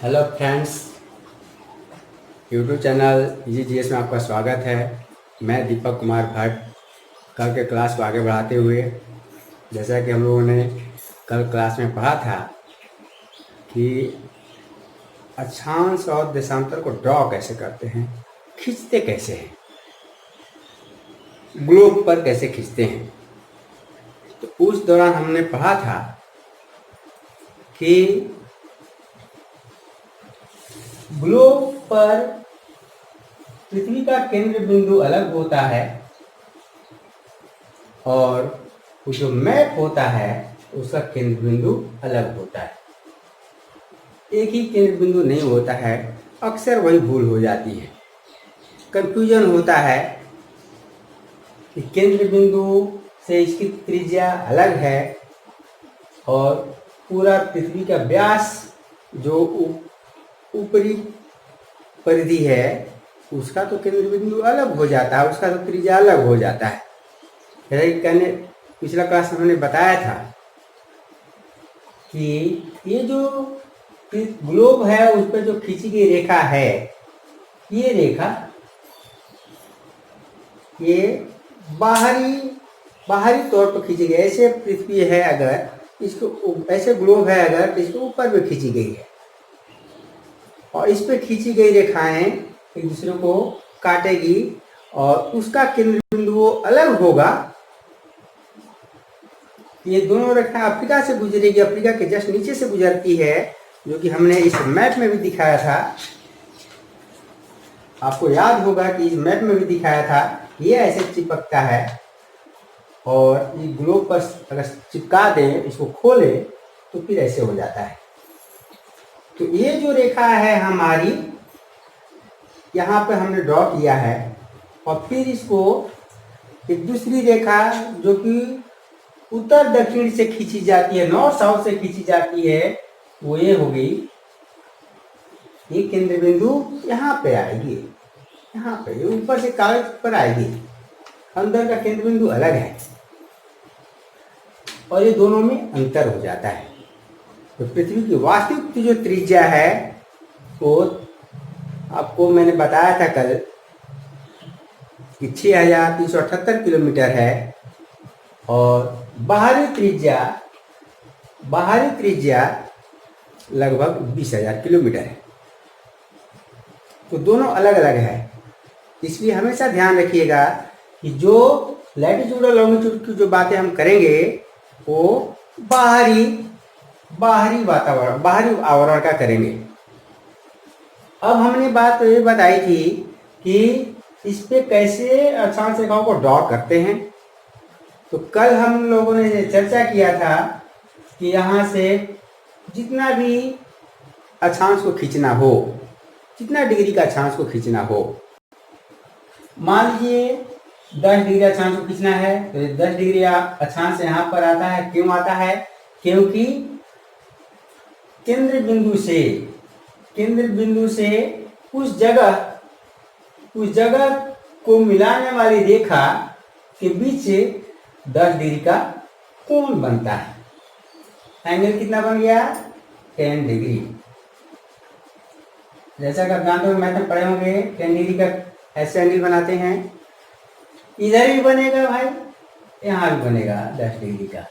Hello friends, YouTube channel EGGS में आपका स्वागत है। मैं दीपक कुमार भट्ट। कल के क्लास को आगे बढ़ाते हुए, जैसा कि हम लोगों ने कल क्लास में पढ़ा था कि अक्षांश और देशांतर को ड्रॉ कैसे करते हैं, खींचते कैसे हैं, ग्लोब पर कैसे खींचते हैं। तो उस दौरान हमने पढ़ा था कि ग्लोब पर पृथ्वी का केंद्र बिंदु अलग होता है और जो मैप होता है उसका केंद्र बिंदु अलग होता है। एक ही केंद्र बिंदु नहीं होता है, अक्सर वही भूल हो जाती है, कंफ्यूजन होता है कि केंद्र बिंदु से इसकी त्रिज्या अलग है और पूरा पृथ्वी का व्यास जो ऊपरी परिधि है उसका तो केंद्र बिंदु अलग हो जाता है, उसका तो त्रिज्या अलग हो जाता है। कहने पिछला क्लास में हमने बताया था कि ये जो ग्लोब है उस पर जो खींची गई रेखा है, ये रेखा ये बाहरी तौर पर खींची गई। ऐसे पृथ्वी है, अगर इसको ऐसे ग्लोब है अगर तो इसको ऊपर में खींची गई है और इस पे खींची गई रेखाएं एक दूसरे को काटेगी और उसका केंद्र बिंदु अलग होगा। ये दोनों रेखाएं अफ्रीका से गुजरेगी, अफ्रीका के जस्ट नीचे से गुजरती है, जो कि हमने इस मैप में भी दिखाया था। आपको याद होगा कि इस मैप में भी दिखाया था, ये ऐसे चिपकता है और ये ग्लोब पर अगर चिपका दें, इसको खोले तो फिर ऐसे हो जाता है। तो ये जो रेखा है हमारी, यहाँ पे हमने ड्रॉ किया है और फिर इसको एक दूसरी रेखा जो कि उत्तर दक्षिण से खींची जाती है, नॉर्थ साउथ से खींची जाती है, वो ये हो गई। ये केंद्र बिंदु यहाँ पे आएगी, यहाँ पे ऊपर से कागज पर आएगी, अंदर का केंद्र बिंदु अलग है और ये दोनों में अंतर हो जाता है। तो पृथ्वी की वास्तविक जो त्रिज्या है वो आपको मैंने बताया था कल कि 6378 किलोमीटर है और बाहरी त्रिज्या लगभग 20,000 किलोमीटर है। तो दोनों अलग अलग है, इसलिए हमेशा ध्यान रखिएगा कि जो लैटिट्यूड और लॉन्गिट्यूड की जो बातें हम करेंगे वो बाहरी वातावरण, बाहरी आवरण का करेंगे। अब हमने बात ये बताई थी कि इस पे कैसे अक्षांश रेखाओं को ड्रॉ करते हैं। तो कल हम लोगों ने चर्चा किया था कि यहाँ से जितना भी अक्षांश को खींचना हो, जितना डिग्री का अक्षांश को खींचना हो, मान लीजिए 10 डिग्री अक्षांश को खींचना है तो 10 डिग्री अक्षांश यहाँ पर आता है। क्यों आता है? क्योंकि केंद्र बिंदु से उस जगह को मिलाने वाली रेखा के बीच 10 डिग्री का कोण बनता है। एंगल कितना बन गया? 10 डिग्री। जैसा कि आप जानते हो, मैथ में पढ़े होंगे, 10 डिग्री का ऐसे एंगल बनाते हैं। इधर भी बनेगा भाई, यहाँ भी बनेगा 10 डिग्री का,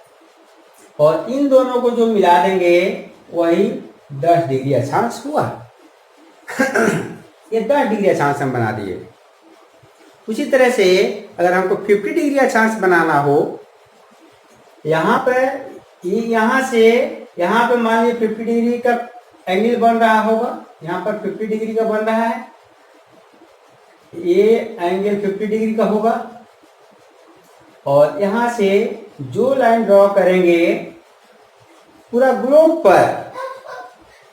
और इन दोनों को जो मिला देंगे वही 10 डिग्री अक्षांश हुआ। ये 10 डिग्री अक्षांश हम बना दिए। उसी तरह से अगर हमको 50 डिग्री अक्षांश बनाना हो, यहाँ पर यहाँ से यहाँ पे मान लीजिए 50 डिग्री का एंगल बन रहा होगा, यहाँ पर 50 डिग्री का बन रहा है, ये एंगल 50 डिग्री का होगा और यहाँ से जो लाइन ड्रॉ करेंगे पूरा ग्लोब पर,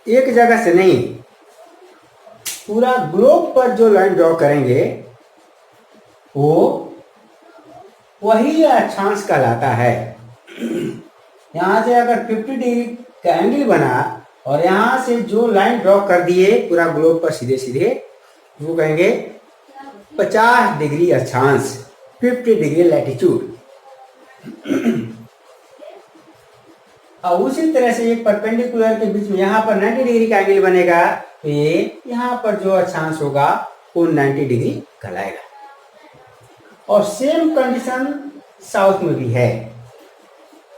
एक जगह से नहीं, पूरा ग्लोब पर जो लाइन ड्रॉ करेंगे वो वही अक्षांश कहलाता है। यहाँ से अगर 50 डिग्री का एंगल बना और यहाँ से जो लाइन ड्रॉ कर दिए पूरा ग्लोब पर सीधे सीधे, वो कहेंगे 50 डिग्री अक्षांश, 50 डिग्री लैटिट्यूड। और उसी तरह से एक परपेंडिकुलर के बीच में यहाँ पर 90 डिग्री का एंगल बनेगा, तो ये यहाँ पर जो अक्षांश होगा वो 90 डिग्री कहलाएगा। और सेम कंडीशन साउथ में भी है।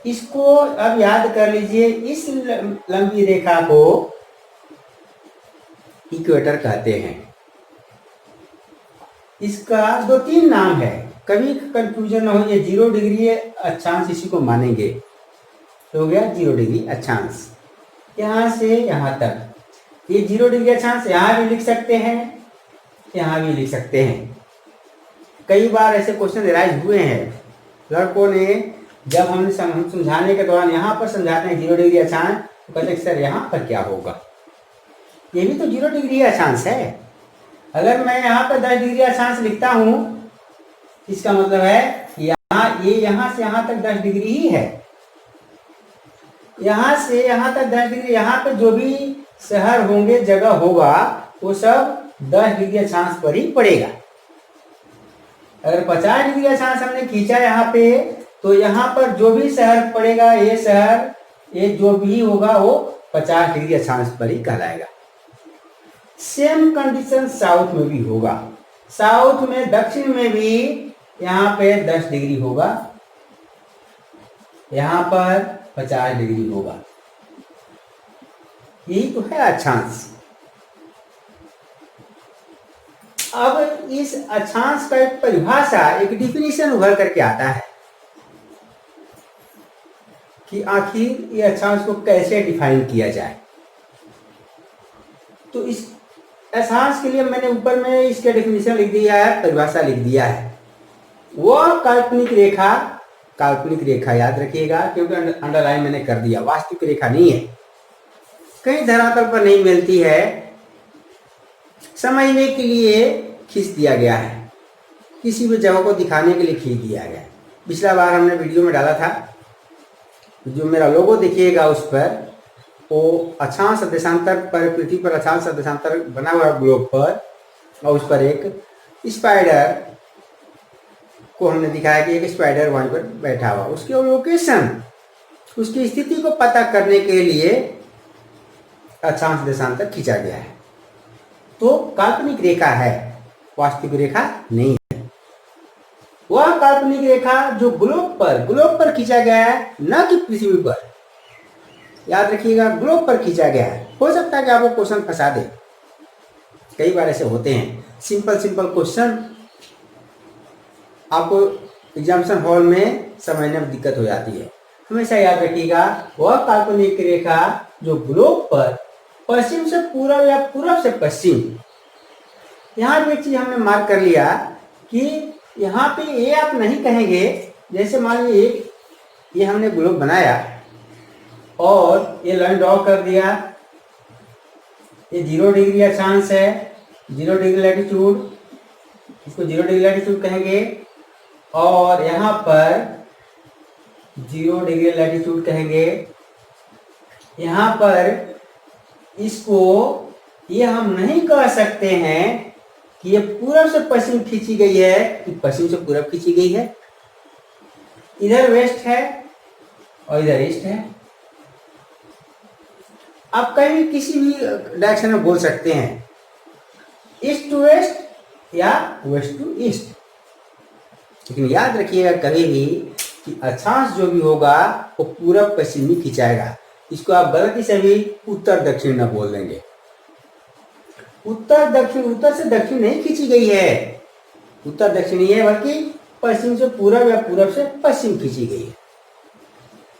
इसको अब याद कर लीजिए, इस लंबी रेखा को इक्वेटर कहते हैं। इसका 2-3 नाम है, कभी कंफ्यूजन न हो। ये 0 डिग्री अक्षांश इसी को मानेंगे, तो हो गया 0 डिग्री अक्षांश। यहाँ से यहाँ तक ये 0 डिग्री अक्षांश यहाँ भी लिख सकते हैं, यहाँ भी लिख सकते हैं। कई बार ऐसे क्वेश्चन राइज हुए हैं लड़कों ने, जब हम समझाने के दौरान यहाँ पर समझाते हैं 0 डिग्री अक्षांश, तो कहते हैं सर यहाँ पर क्या होगा, ये भी तो 0 डिग्री अक्षांश है। अगर मैं यहाँ पर 10 डिग्री अक्षांश लिखता हूँ, इसका मतलब है ये यहाँ से यहाँ तक 10 डिग्री ही है। यहाँ से यहाँ तक 10 डिग्री, यहाँ पे जो भी शहर होंगे, जगह होगा, वो सब 10 डिग्री अक्षांश पर ही पड़ेगा। अगर 50 डिग्री अक्षांश हमने खींचा यहाँ पे, तो यहाँ पर जो भी शहर पड़ेगा, ये शहर, ये जो भी होगा वो 50 डिग्री अक्षांश पर ही कहलाएगा। सेम कंडीशन साउथ में भी होगा। साउथ में, दक्षिण में भी यहाँ पे 10 डिग्री होगा, यहाँ पर 50 डिग्री होगा। यही तो है अक्षांश। अब इस अक्षांश का एक परिभाषा, एक डिफिनीशन उभर करके आता है कि आखिर ये अक्षांश को कैसे डिफाइन किया जाए। तो इस अक्षांश के लिए मैंने ऊपर में इसका डिफिनीशन लिख दिया है, परिभाषा लिख दिया है। वह काल्पनिक रेखा याद रखिएगा, क्योंकि अंडरलाइन मैंने कर दिया, वास्तविक रेखा नहीं है, कहीं धरातल पर नहीं मिलती है, समझने के लिए खींच दिया गया है, किसी भी जगह को दिखाने के लिए खींच दिया गया है। पिछला बार हमने वीडियो में डाला था, जो मेरा लोगो देखिएगा उस पर, वो अक्षांश देशांतर पर, पृथ्वी पर अक्षांश देशांतर बना हुआ ग्लोब पर, और उस पर एक स्पाइडर को हमने दिखाया कि एक स्पाइडर वहां पर बैठा हुआ, उसकी लोकेशन, उसकी स्थिति को पता करने के लिए अक्षांश देशांतर खींचा गया है। तो काल्पनिक रेखा है, वास्तविक रेखा नहीं है। वह काल्पनिक रेखा जो ग्लोब पर खींचा गया है, न कि पृथ्वी पर। याद रखिएगा, ग्लोब पर खींचा गया है। हो सकता है कि आपको क्वेश्चन फंसा दे, कई बार ऐसे होते हैं। सिंपल क्वेश्चन आपको एग्जामिनेशन हॉल में समझने में दिक्कत हो जाती है। हमेशा याद रखिएगा, वह काल्पनिक रेखा जो ग्लोब पर पश्चिम से पूर्व या पूर्व से पश्चिम, यहाँ भी एक चीज हमने मार्क कर लिया कि यहाँ पे ये आप नहीं कहेंगे, जैसे मान लीजिए ये हमने ग्लोब बनाया और ये लाइन ड्रॉ कर दिया, ये 0 डिग्री अक्षांश है, 0 डिग्री लैटिट्यूड, इसको 0 डिग्री लैटिट्यूड कहेंगे, और यहाँ पर 0 डिग्री लैटिट्यूड कहेंगे। यहाँ पर इसको ये हम नहीं कह सकते हैं कि ये पूरब से पश्चिम खींची गई है कि पश्चिम से पूरब खींची गई है। इधर वेस्ट है और इधर ईस्ट है। आप कहीं भी किसी भी डायरेक्शन में बोल सकते हैं, ईस्ट टू वेस्ट या वेस्ट टू ईस्ट। लेकिन याद रखिएगा कभी भी कि अक्षांश जो भी होगा वो पूरब पश्चिम ही खिंचाएगा। इसको आप गलती से भी उत्तर दक्षिण न बोल देंगे। उत्तर दक्षिण, उत्तर से दक्षिण नहीं खींची गई है, उत्तर दक्षिण ही है, बल्कि पश्चिम से पूरब या पूरब से पश्चिम खींची गई है।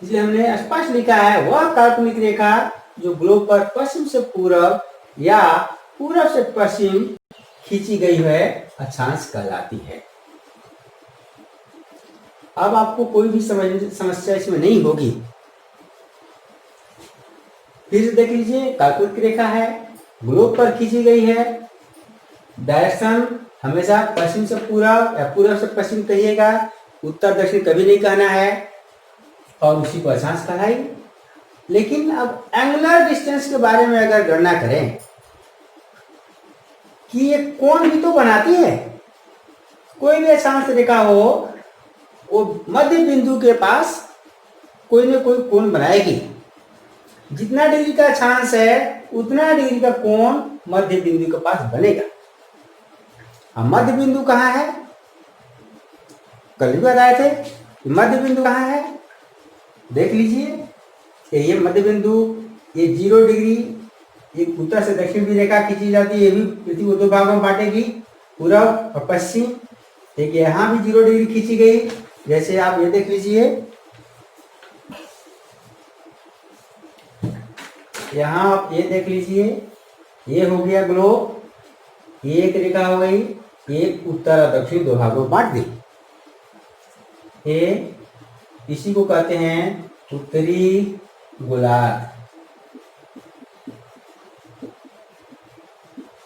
इसलिए हमने स्पष्ट लिखा है, वह काल्पनिक रेखा जो ग्लोब पर पश्चिम से पूरब या पूरब से पश्चिम खींची गई है अक्षांश कहलाती है। अब आपको कोई भी समस्या इसमें नहीं होगी। फिर से देख लीजिए, काल्पनिक रेखा है, ग्लोब पर खींची गई है, डायरेक्शन हमेशा पश्चिम से पूरब या पूरब से पश्चिम कहिएगा, उत्तर दक्षिण कभी नहीं कहना है, और उसी को अक्षांश कहलाएगी। लेकिन अब एंगुलर डिस्टेंस के बारे में अगर गणना करें कि ये कोण भी तो बनाती है, कोई भी अक्षांश रेखा हो वो मध्य बिंदु के पास कोई न कोई कोण बनाएगी। जितना डिग्री का अक्षांश है उतना डिग्री का कोण मध्य बिंदु के पास बनेगा। अब मध्य बिंदु कहाँ है, कल भी बताए थे। मध्य बिंदु कहाँ है, देख लीजिए। ये मध्य बिंदु, ये 0 डिग्री, ये उत्तर से दक्षिण की रेखा खींची जाती है। ये भी पृथ्वी को 2 भागों में बांटेगी, पूर्व और पश्चिम। एक यहाँ भी 0 डिग्री खींची गई। जैसे आप ये देख लीजिए, यहाँ आप ये देख लीजिए, ये हो गया ग्लोब, ये एक रेखा हो गई, एक उत्तर और दक्षिण 2 भागों में बांट दी। ये इसी को कहते हैं उत्तरी गोलार्ध।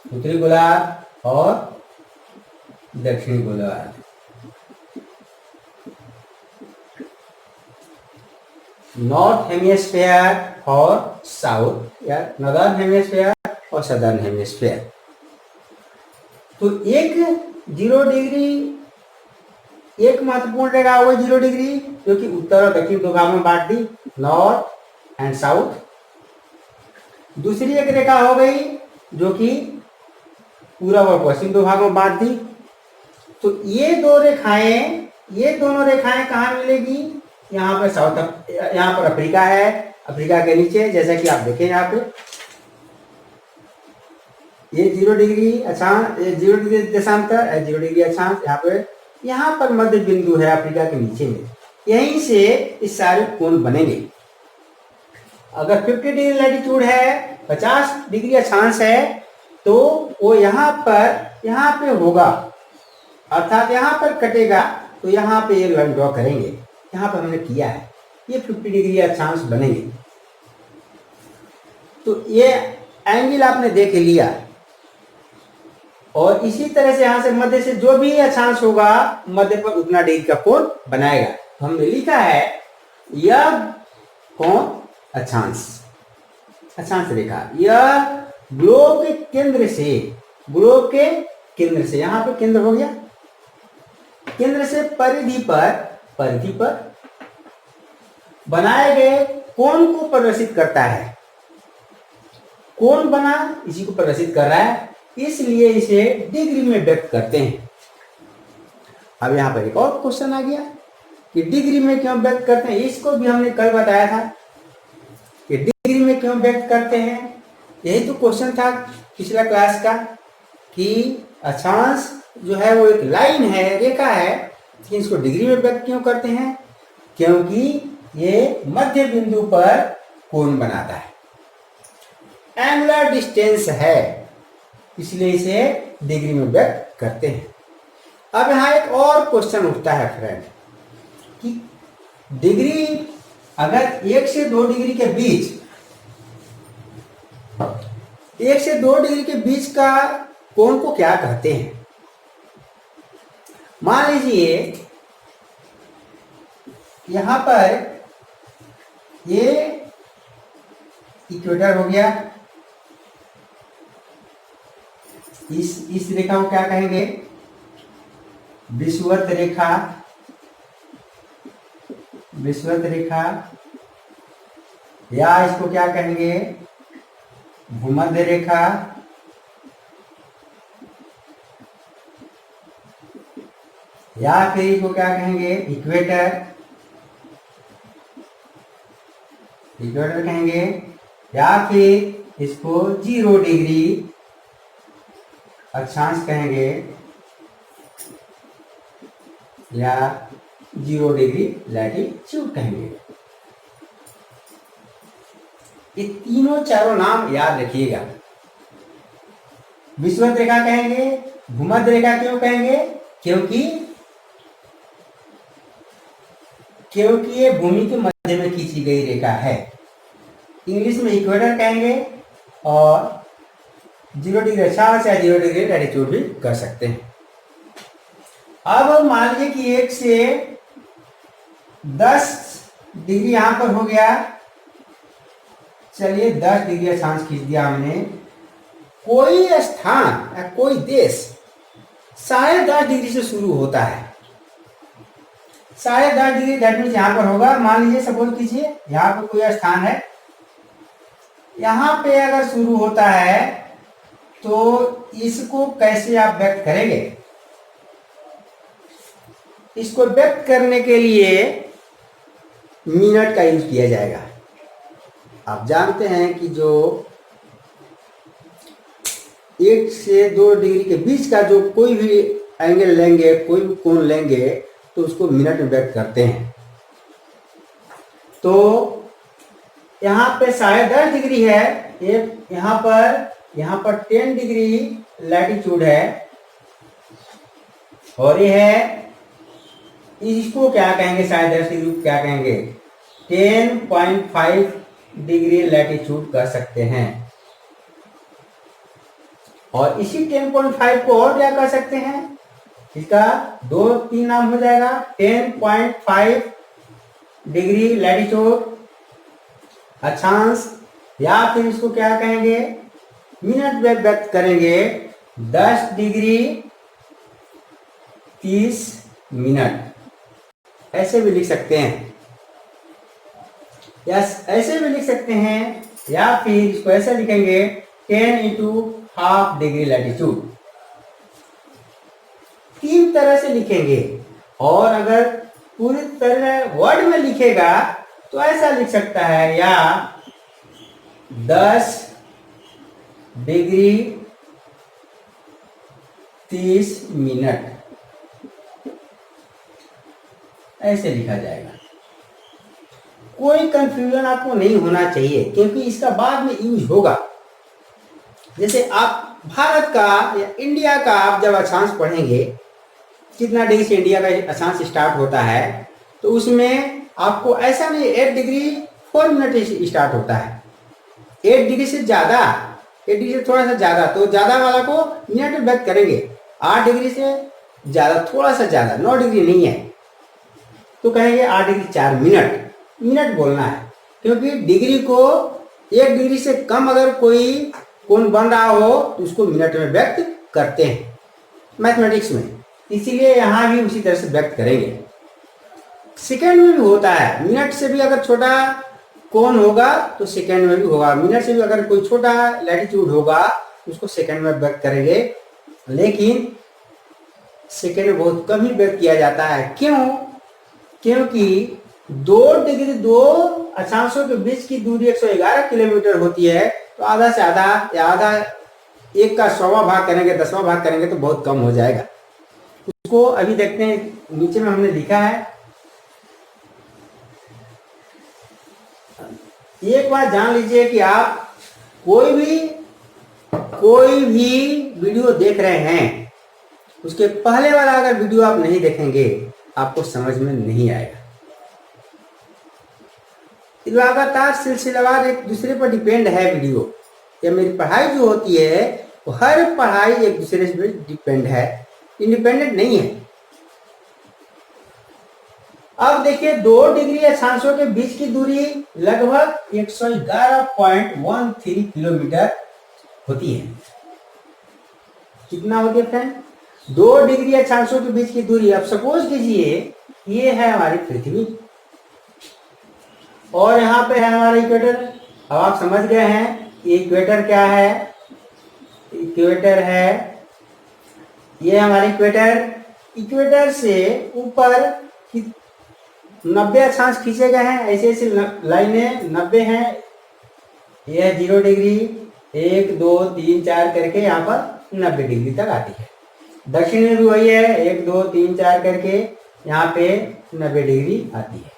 उत्तरी गोलार्ध और दक्षिणी गोलार्ध। नॉर्थ हेमिस्फीयर और साउथ या नॉर्दर्न हेमिस्फीयर और सदर्न हेमिस्फीयर। तो एक 0 डिग्री, एक महत्वपूर्ण रेखा हो गई 0 डिग्री, जो कि उत्तर और दक्षिण 2 भागों में बांट दी, नॉर्थ एंड साउथ। दूसरी एक रेखा हो गई जो कि पूर्व और पश्चिम 2 भागों में बांट दी। तो ये दोनों रेखाएं कहाँ मिलेगी, यहाँ पर यहाँ पर अफ्रीका है, अफ्रीका के नीचे, जैसा कि आप देखें यहाँ पे ये 0 डिग्री अक्षांश, 0 डिग्री देशांतर, 0 डिग्री अक्षांश। यहाँ पर मध्य बिंदु है अफ्रीका के नीचे में, यहीं से इस सारे कोण बनेंगे। अगर 50 डिग्री लैटिट्यूड है, 50 डिग्री अक्षांश है, तो वो यहाँ पे होगा, अर्थात यहाँ पर कटेगा, तो यहाँ पे ये लाइन ड्रॉ करेंगे। यहाँ पर हमने किया है, ये 50 डिग्री अक्षांश बनेंगे। तो ये एंगल आपने देख लिया, और इसी तरह से यहाँ से मध्य से जो भी अक्षांश होगा मध्य पर उतना डिग्री का कोण बनाएगा। हमने लिखा है यह कोण अक्षांश रेखा, यह ग्लोब के केंद्र से, यहाँ पे केंद्र हो गया, केंद्र से परिधि पर बनाए गए कोण को प्रदर्शित करता है। कोण बना, इसी को प्रदर्शित कर रहा है, इसलिए इसे डिग्री में व्यक्त करते हैं। अब यहाँ पर एक और क्वेश्चन आ गया कि डिग्री में क्यों व्यक्त करते हैं। इसको भी हमने कल बताया था कि डिग्री में क्यों व्यक्त करते हैं। यही तो क्वेश्चन था पिछला क्लास का कि अक्षांश जो है वो एक लाइन है, रेखा है, लेकिन इसको डिग्री में व्यक्त क्यों करते हैं, क्योंकि ये मध्य बिंदु पर कोण बनाता है, एंगुलर डिस्टेंस है, इसलिए इसे डिग्री में व्यक्त करते हैं। अब यहाँ एक और क्वेश्चन उठता है फ्रेंड कि डिग्री, अगर 1 से 2 डिग्री के बीच, 1 से 2 डिग्री के बीच का कोण को क्या कहते हैं। मान लीजिए यहां पर ये इक्वेटर हो गया, इस रेखा को क्या कहेंगे, विषुवत रेखा, या इसको क्या कहेंगे, भूमध्य रेखा, या फिर इसको क्या कहेंगे, इक्वेटर कहेंगे, या फिर इसको 0 डिग्री अक्षांश कहेंगे, या 0 डिग्री लैटिट्यूड कहेंगे। ये तीनों चारों नाम याद रखिएगा। विषुवत रेखा कहेंगे, भूमध्य रेखा क्यों कहेंगे, क्योंकि ये भूमि के मध्य में खींची गई रेखा है। इंग्लिश में इक्वेटर कहेंगे, और 0 डिग्री अक्षांश या 0 डिग्री लैटिट्यूड भी कर सकते हैं। अब मान लीजिए कि 1 से 10 डिग्री यहां पर हो गया, चलिए 10 डिग्री अक्षांश खींच दिया हमने। कोई स्थान या कोई देश 10.5 डिग्री से शुरू होता है, 10.5 डिग्री दैट मीन्स यहाँ पर होगा। मान लीजिए सपोज कीजिए यहाँ पर कोई स्थान है यहाँ पे अगर शुरू होता है तो इसको कैसे आप व्यक्त करेंगे? इसको व्यक्त करने के लिए मिनट का यूज किया जाएगा। आप जानते हैं कि जो 1 से 2 डिग्री के बीच का जो कोई भी एंगल लेंगे, कोई भी कोण लेंगे, तो उसको मिनट में व्यक्त करते हैं। तो यहाँ पे 10.5 डिग्री है, यहाँ पर 10 डिग्री लैटिट्यूड है, और ये है, इसको क्या कहेंगे? 10.5 डिग्री को क्या कहेंगे? 10.5 डिग्री लैटिट्यूड कर सकते हैं। और इसी 10.5 को और क्या कर सकते हैं? इसका 2-3 नाम हो जाएगा। 10.5 डिग्री लैटिट्यूड अक्षांश, या फिर इसको क्या कहेंगे? मिनट में व्यक्त करेंगे 10 डिग्री 30 मिनट। ऐसे भी लिख सकते हैं, या ऐसे भी लिख सकते हैं, या फिर इसको ऐसे लिखेंगे 10 इंटू हाफ डिग्री लैटिट्यूड। 3 तरह से लिखेंगे। और अगर पूरी तरह वर्ड में लिखेगा तो ऐसा लिख सकता है, या 10 डिग्री 30 मिनट, ऐसे लिखा जाएगा। कोई कंफ्यूजन आपको नहीं होना चाहिए, क्योंकि इसका बाद में यूज होगा। जैसे आप भारत का या इंडिया का आप जब अक्षांश पढ़ेंगे, कितना डिग्री से इंडिया का अक्षांश स्टार्ट होता है, तो उसमें आपको ऐसा नहीं 8 डिग्री 4 मिनट स्टार्ट होता है। 8 डिग्री से ज्यादा, 8 डिग्री से थोड़ा सा ज्यादा, तो ज्यादा वाला को मिनट में व्यक्त करेंगे। 8 डिग्री से ज्यादा, थोड़ा सा ज्यादा, 9 डिग्री नहीं है, तो कहेंगे 8 डिग्री 4 मिनट। मिनट बोलना है, क्योंकि डिग्री को 1 डिग्री से कम अगर कोई कोण बन रहा हो तो उसको मिनट में व्यक्त करते हैं मैथमेटिक्स में। इसीलिए यहाँ भी उसी तरह से व्यक्त करेंगे। सेकेंड में भी होता है, मिनट से भी अगर छोटा कोण होगा तो सेकेंड में भी होगा। मिनट से भी अगर कोई छोटा लैटिट्यूड होगा उसको सेकेंड में व्यक्त करेंगे, लेकिन सेकेंड में बहुत कम ही व्यक्त किया जाता है। क्यों? क्योंकि 2 डिग्री 2 अक्षांशों के बीच की दूरी 111 किलोमीटर होती है, तो आधा से आधा या आधा 1 का 100वां भाग करेंगे, 10वां भाग करेंगे तो बहुत कम हो जाएगा। उसको अभी देखते हैं, नीचे में हमने लिखा है। एक बात जान लीजिए कि आप कोई भी वीडियो देख रहे हैं, उसके पहले वाला अगर वीडियो आप नहीं देखेंगे आपको समझ में नहीं आएगा। लगातार सिलसिलेवार एक दूसरे पर डिपेंड है वीडियो। या मेरी पढ़ाई जो होती है वो हर पढ़ाई एक दूसरे से डिपेंड है, इंडिपेंडेंट नहीं है। अब देखिए 2 डिग्री अक्षांशों के बीच की दूरी लगभग 111.13 किलोमीटर होती है। कितना होती है फ्रेंड? 2 डिग्री अक्षांशों के बीच की दूरी। अब सपोज कीजिए ये है हमारी पृथ्वी और यहाँ पे है हमारा इक्वेटर। अब आप समझ गए हैं इक्वेटर क्या है? इक्वेटर है, ये हमारी इक्वेटर। इक्वेटर से ऊपर 90 अक्षांश खींचे गए हैं, ऐसे ऐसे लाइनें 90 हैं। ये है 0 डिग्री, 1 2 3 4 करके यहाँ पर 90 डिग्री तक आती है। दक्षिण में भी वही है, 1 2 3 4 करके यहाँ पे 90 डिग्री आती है।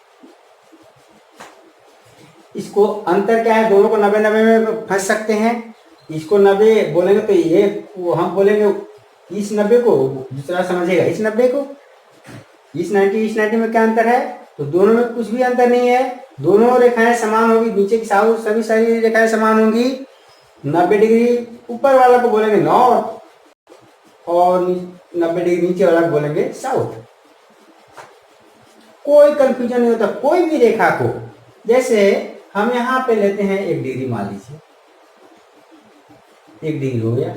इसको अंतर क्या है? दोनों को 90-90 में फंस सकते हैं। इसको 90 बोलेंगे तो ये हम बोलेंगे इस 90 को, दूसरा समझेगा इस 90 को। इस 90 में क्या अंतर है? तो दोनों में कुछ भी अंतर नहीं है, दोनों रेखाएं समान होगी, नीचे की सभी सारी रेखाएं समान होंगी। 90 डिग्री ऊपर वाला को बोलेंगे नॉर्थ और 90 डिग्री नीचे वाला को बोलेंगे साउथ। कोई कंफ्यूजन नहीं होता कोई भी रेखा को। जैसे हम यहाँ पे लेते हैं 1 डिग्री, मान लीजिए 1 डिग्री हो गया,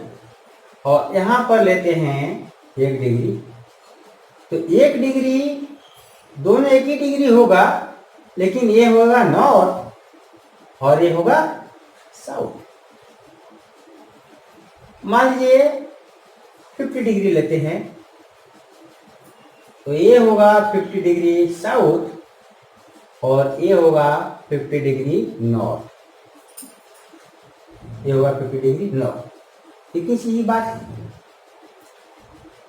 और यहाँ पर लेते हैं 1 डिग्री। तो 1 डिग्री दोनों एक ही डिग्री होगा, लेकिन ये होगा नॉर्थ और ये होगा साउथ। मान लीजिए 50 डिग्री लेते हैं, तो ये होगा 50 डिग्री साउथ और ये होगा 50 डिग्री नॉर्थ। ये होगा 50 डिग्री नॉर्थ। इतनी सी बात है।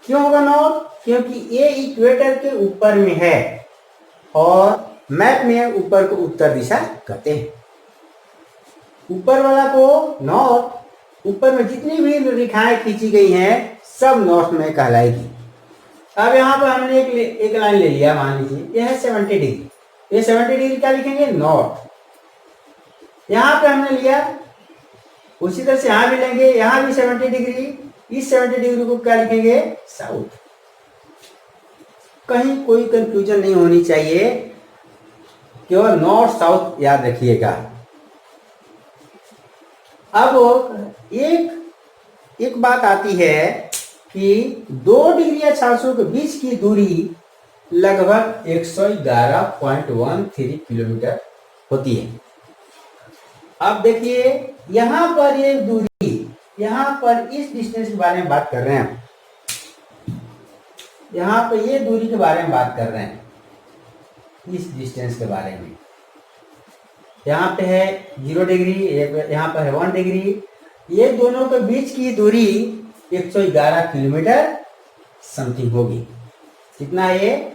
क्यों होगा नॉर्थ? क्योंकि ये इक्वेटर के ऊपर में है और मैप में ऊपर को उत्तर दिशा कहते हैं। ऊपर वाला को नॉर्थ, ऊपर में जितनी भी रेखाएं खींची गई हैं सब नॉर्थ में कहलाएगी। अब यहाँ पर हमने एक लाइन ले लिया, मान लीजिए यह है 70 डिग्री, ये 70 डिग्री क्या लिखेंगे? नॉर्थ। यहाँ पे हमने लिया, उसी तरह से यहाँ भी लेंगे, यहाँ भी 70 डिग्री, इस 70 डिग्री को क्या लिखेंगे? साउथ। कहीं कोई कंफ्यूजन नहीं होनी चाहिए, केवल नॉर्थ साउथ याद रखिएगा। अब एक बात आती है कि 2 डिग्री अक्षांशों के बीच की दूरी लगभग 111.13 किलोमीटर होती है। अब देखिए यहां पर ये दूरी, यहां पर इस डिस्टेंस के बारे में बात कर रहे हैं, यहां पर ये दूरी के बारे में बात कर रहे हैं, इस डिस्टेंस के बारे में। यहाँ पे है 0 डिग्री, यहाँ पर है 1 डिग्री, ये दोनों के बीच की दूरी 111 किलोमीटर समथिंग होगी। कितना है ये?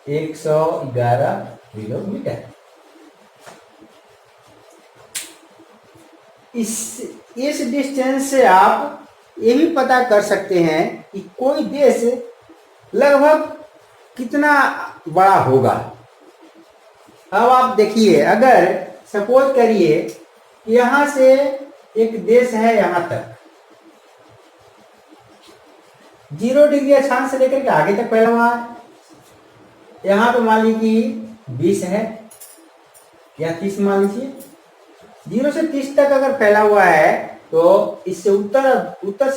111 किलोमीटर। इस डिस्टेंस से आप ये भी पता कर सकते हैं कि कोई देश लगभग कितना बड़ा होगा। अब आप देखिए, अगर सपोज करिए कि यहां से एक देश है यहां तक, 0 डिग्री अक्षांश से लेकर के आगे तक फैला हुआ है। यहां पे मान लीजिए 20 है या 30 मान लीजिए, 0 से 30 तक अगर फैला हुआ है तो इससे उत्तर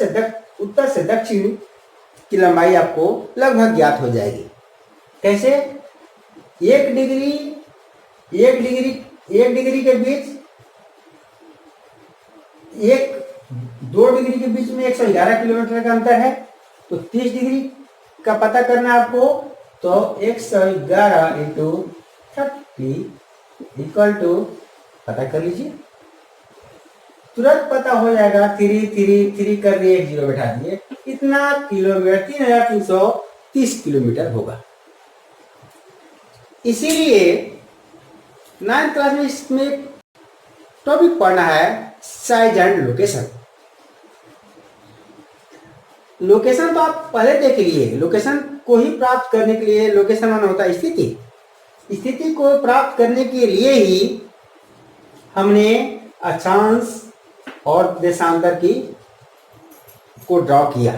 से दक्षिण की लंबाई आपको लगभग ज्ञात हो जाएगी। कैसे? 1 डिग्री के बीच, 2 डिग्री के बीच में 111 किलोमीटर का अंतर है, तो 30 डिग्री का पता करना है आपको, तो 111 इंटू 30 इक्वल टू, पता कर लीजिए, तुरंत पता हो जाएगा। 3 कर दिए, 1 0 बैठा दिए, कितना किलोमीटर? 3330 किलोमीटर होगा। इसीलिए 9th क्लास में इसमें टॉपिक पढ़ना है साइज एंड लोकेशन। लोकेशन तो आप पहले देख लिए, लोकेशन को ही प्राप्त करने के लिए, लोकेशन माना होता है स्थिति। स्थिति को प्राप्त करने के लिए ही हमने अक्षांश और देशांतर को ड्रॉ किया।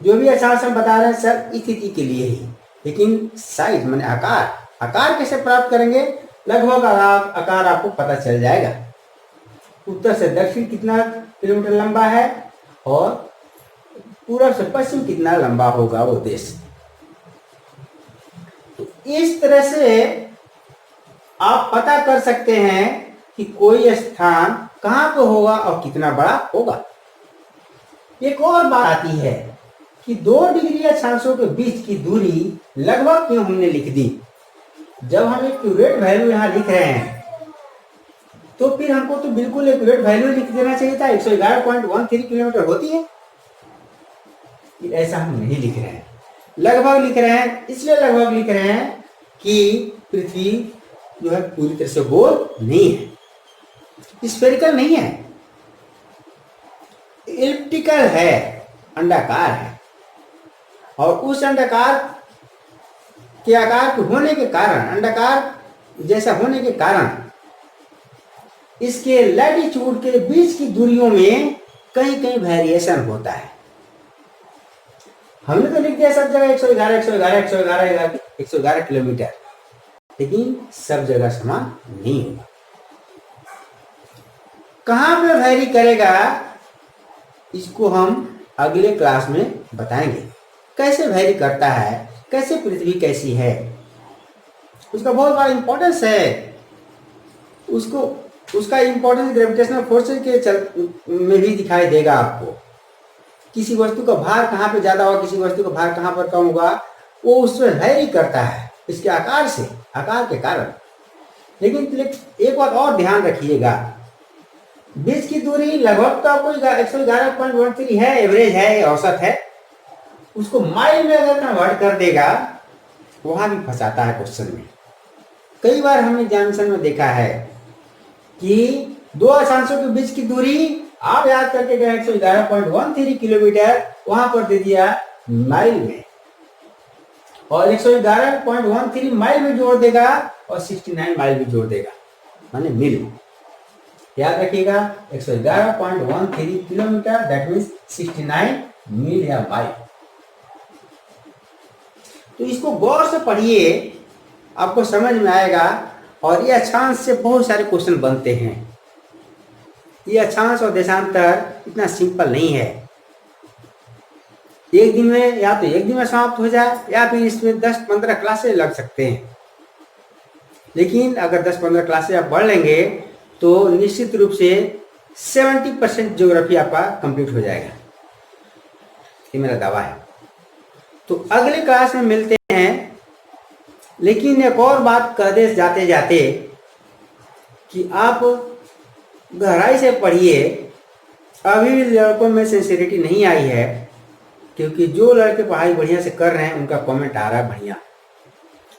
जो भी अक्षांश हम बता रहे हैं सर स्थिति के लिए ही, लेकिन साइज माने आकार कैसे प्राप्त करेंगे? लगभग आकार आपको पता चल जाएगा। उत्तर से दक्षिण कितना किलोमीटर लंबा है और पूर्व से पश्चिम कितना लंबा होगा वो देश। तो इस तरह से आप पता कर सकते हैं कि कोई स्थान कहां पे होगा और कितना बड़ा होगा। एक और बात आती है कि 2 डिग्री अक्षांशों के बीच की दूरी लगभग क्यों हमने लिख दी? जब हम एक्यूरेट वैल्यू यहाँ लिख रहे हैं तो फिर हमको तो बिल्कुल एक्यूरेट वैल्यू लिख देना चाहिए था। 111.13 किलोमीटर होती है, ऐसा हम नहीं लिख रहे हैं, लगभग लिख रहे हैं। इसलिए लगभग लिख रहे हैं कि पृथ्वी जो है पूरी तरह से गोल नहीं है, स्फेरिकल नहीं है, एलिप्टिकल है, अंडाकार है। और उस अंडाकार के आकार के होने के कारण, अंडाकार जैसा होने के कारण, इसके लैटिट्यूड के बीच की दूरियों में कहीं कहीं वेरिएशन होता है। हमने तो लिख दिया सब जगह 111 किलोमीटर, लेकिन सब जगह समान नहीं होगा। कहां पे वैरी करेगा इसको हम अगले क्लास में बताएंगे। कैसे वैरी करता है, कैसे पृथ्वी कैसी है, उसका बहुत बड़ा इंपॉर्टेंस है। उसको उसका इंपॉर्टेंस ग्रेविटेशनल फोर्स में भी दिखाई देगा आपको। किसी वस्तु का भार कहाँ पे ज्यादा होगा, किसी वस्तु का भार कहाँ पर कम होगा, वो उसमें वैरी करता है इसके आकार से, आकार के कारण। लेकिन एक बात और ध्यान रखिएगा, बीच की दूरी लगभग तो आपको 111.13 है, एवरेज है, औसत है। उसको माइल में अगर कन्वर्ट कर देगा, वहां भी फंसाता है क्वेश्चन में। कई बार हमने एग्जामिनेशन में देखा है कि दो अक्षांशों के बीच की दूरी आप याद करके गए 111.13 किलोमीटर, वहां पर दे दिया माइल में, और 111.13 माइल में जोड़ देगा और 69 माइल भी जोड़ देगा, माने मील। याद रखिएगा 111.13 किलोमीटर, दैट मीन्स 69 मील या माइल। तो इसको गौर से पढ़िए, आपको समझ में आएगा। और ये अक्षांश से बहुत सारे क्वेश्चन बनते हैं। ये अक्षांश और देशांतर इतना सिंपल नहीं है, एक दिन में या तो एक दिन में समाप्त हो जाए, या फिर इसमें 10-15 क्लासेस लग सकते हैं। लेकिन अगर 10-15 क्लासेस आप पढ़ लेंगे तो निश्चित रूप से 70% ज्योग्राफी आपका कंप्लीट हो जाएगा, ये मेरा दावा है। तो अगले क्लास में मिलते हैं। लेकिन एक और बात कह दे जाते जाते कि आप गहराई से पढ़िए। अभी लड़कों में सिंसियरिटी नहीं आई है, क्योंकि जो लड़के पढ़ाई बढ़िया से कर रहे हैं उनका कमेंट आ रहा है बढ़िया,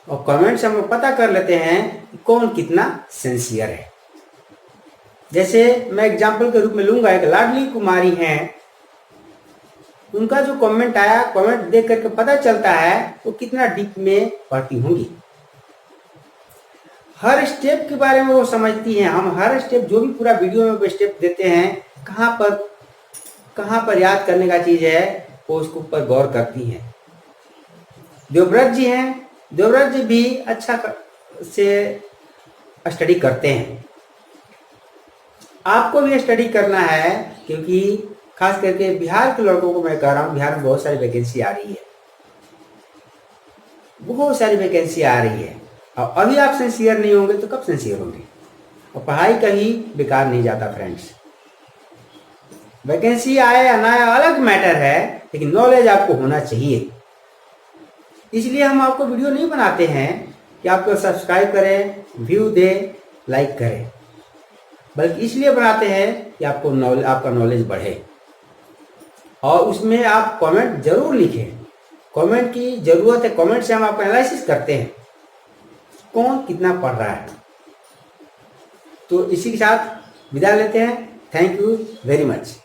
और कमेंट से हम लोग पता कर लेते हैं कि कौन कितना सिंसियर है। जैसे मैं एग्जाम्पल के रूप में लूंगा, एक लाडली कुमारी हैं, उनका जो कमेंट आया, कमेंट देख करके पता चलता है वो कितना डीप में पढ़ती होंगी। हर स्टेप के बारे में वो समझती हैं। हम हर स्टेप, जो भी पूरा वीडियो में स्टेप देते हैं, कहाँ पर याद करने का चीज है, वो उसके ऊपर गौर करती हैं। देवव्रत जी हैं, देवव्रत जी भी अच्छा से स्टडी करते हैं। आपको भी स्टडी करना है, क्योंकि खास करके बिहार के लड़कों को मैं कह रहा हूँ, बिहार में बहुत सारी वैकेंसी आ रही है, बहुत सारी वैकेंसी आ रही है। और अभी आप सिंसियर नहीं होंगे तो कब सिंसियर होंगे? और पढ़ाई कहीं बेकार नहीं जाता फ्रेंड्स। वैकेंसी आए या ना आए अलग मैटर है, लेकिन नॉलेज आपको होना चाहिए। इसलिए हम आपको वीडियो नहीं बनाते हैं कि आपको सब्सक्राइब करें, व्यू दें, लाइक करें, बल्कि इसलिए बनाते हैं कि आपका नॉलेज बढ़े। और उसमें आप कमेंट जरूर लिखें, कमेंट की जरूरत है। कमेंट से हम आपका एनालिसिस करते हैं कौन कितना पढ़ रहा है। तो इसी के साथ विदा लेते हैं। Thank you very much.